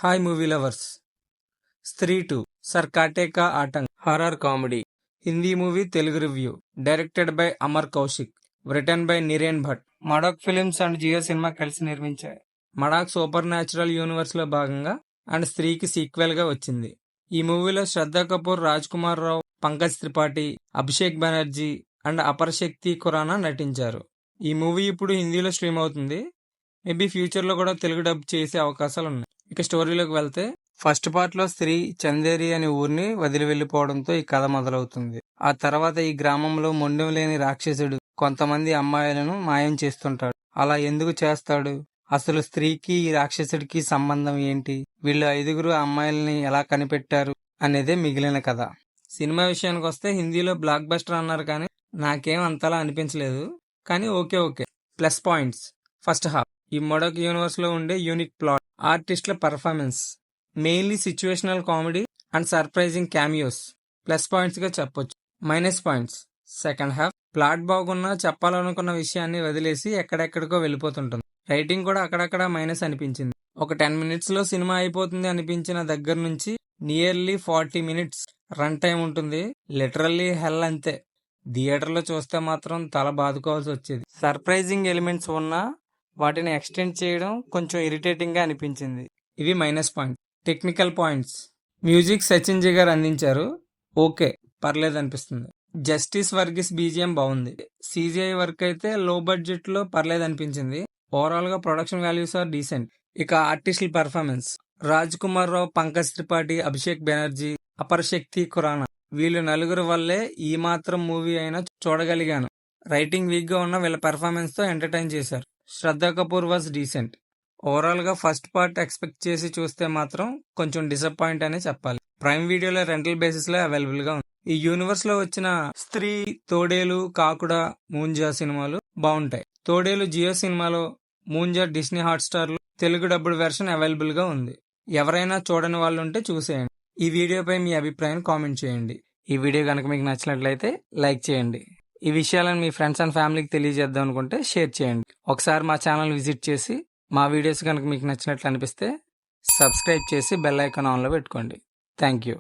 Hi movie lovers. Stree 2 సర్ కాటేకా ఆటంక్ horror comedy Hindi movie Telugu review directed by Amar Kaushik, written by Niren Bhatt. Maddock films and Jio Cinema కలిసి నిర్మించాయి. మడాక్ సూపర్ న్యాచురల్ యూనివర్స్ లో భాగంగా అండ్ స్త్రీకి సీక్వెల్ గా వచ్చింది. ఈ మూవీలో శ్రద్ధా కపూర్, రాజ్ కుమార్ రావు, పంకజ్ త్రిపాఠి, అభిషేక్ బెనర్జీ అండ్ అపరశక్తి ఖురానా నటించారు. ఈ మూవీ ఇప్పుడు హిందీలో స్ట్రీమ్ అవుతుంది. మేబీ ఫ్యూచర్ లో కూడా తెలుగు డబ్ చేసే అవకాశాలు ఉన్నాయి. ఇక స్టోరీలోకి వెళ్తే, ఫస్ట్ పార్ట్ లో స్త్రీ చందేరి అనే ఊరిని వదిలి వెళ్లిపోవడంతో ఈ కథ మొదలవుతుంది. ఆ తర్వాత ఈ గ్రామంలో మొండెం లేని రాక్షసుడు కొంతమంది అమ్మాయిలను మాయం చేస్తుంటాడు. అలా ఎందుకు చేస్తాడు, అసలు స్త్రీకి ఈ రాక్షసుడికి సంబంధం ఏంటి, వీళ్ళు 5 అమ్మాయిల్ని ఎలా కనిపెట్టారు అనేదే మిగిలిన కథ. సినిమా విషయానికి వస్తే హిందీలో బ్లాక్ బస్టర్ అన్నారు, కానీ నాకేం అంతలా అనిపించలేదు. కానీ okay. Plus points: first half ఈ మడాక్ యూనివర్స్ లో ఉండే యూనిక్ ప్లాట్, ఆర్టిస్టుల performance, mainly situational comedy and surprising cameos plus points గా చెప్పొచ్చు. Minus points: second half plot బాగున్నా చెప్పాలనుకున్న విషయాన్ని వదిలేసి ఎక్కడెక్కడికో వెళ్ళిపోతుంటుంది. రైటింగ్ కూడా అక్కడక్కడ మైనస్ అనిపించింది. ఒక 10 minutes లో సినిమా అయిపోతుంది అనిపించిన దగ్గర నుంచి నియర్లీ 40 minutes రన్ టైం ఉంటుంది. లిటరల్లీ హెల్ అంతే. థియేటర్లో చూస్తే మాత్రం తల బాదుకోవాల్సి వచ్చేది. సర్ప్రైజింగ్ ఎలిమెంట్స్ ఉన్నా వాటిని ఎక్స్టెండ్ చేయడం కొంచెం ఇరిటేటింగ్ గా అనిపించింది. ఇవి minus point. Technical points: music Sachin ji గారు అందించారు, ఓకే పర్లేదు అనిపిస్తుంది. జస్టిస్ వర్గీస్ బీజిఎం బాగుంది. సిజిఐ వర్క్ అయితే లో బడ్జెట్ లో పర్లేదు అనిపించింది. ఓవరాల్ గా ప్రొడక్షన్ వాల్యూస్ ఆర్ డీసెంట్. ఇక ఆర్టిస్టుల పర్ఫార్మెన్స్: రాజ్ కుమార్ రావు, పంకజ్ త్రిపాఠి, అభిషేక్ బెనర్జీ, అపరశక్తి ఖురానా వీళ్ళు 4 వల్లే ఈ మాత్రం మూవీ అయినా చూడగలిగాను. రైటింగ్ వీక్ గా ఉన్న వీళ్ళ పెర్ఫార్మెన్స్ తో ఎంటర్టైన్ చేశారు. శ్రద్ధా కపూర్ వాజ్ డీసెంట్. ఓవరాల్ గా ఫస్ట్ పార్ట్ ఎక్స్పెక్ట్ చేసి చూస్తే మాత్రం కొంచెం డిసప్పాయింట్ అనే చెప్పాలి. ప్రైమ్ వీడియోలో రెంటల్ బేసిస్ లో అవైలబుల్ గా ఉంది. ఈ యూనివర్స్ లో వచ్చిన స్త్రీ, తోడేలు, కాకుడ, మూంజా సినిమాలు బాగుంటాయి. తోడేలు జియో సినిమాలో, మూంజా డిస్నీ హాట్స్టార్ లో తెలుగు డబ్బుడ్ వెర్షన్ అవైలబుల్ గా ఉంది. ఎవరైనా చూడని వాళ్ళు ఉంటే చూసేయండి. ఈ వీడియోపై మీ అభిప్రాయాన్ని కామెంట్ చేయండి. ఈ వీడియో కనుక మీకు నచ్చినట్లయితే లైక్ చేయండి. ఈ విషయాలను మీ ఫ్రెండ్స్ అండ్ ఫ్యామిలీకి తెలియజేద్దాం అనుకుంటే షేర్ చేయండి. ఒకసారి మా ఛానల్ విజిట్ చేసి మా వీడియోస్ కనుక మీకు నచ్చినట్లు అనిపిస్తే సబ్స్క్రైబ్ చేసి బెల్ ఐకాన్ ఆన్లో పెట్టుకోండి. Thank you.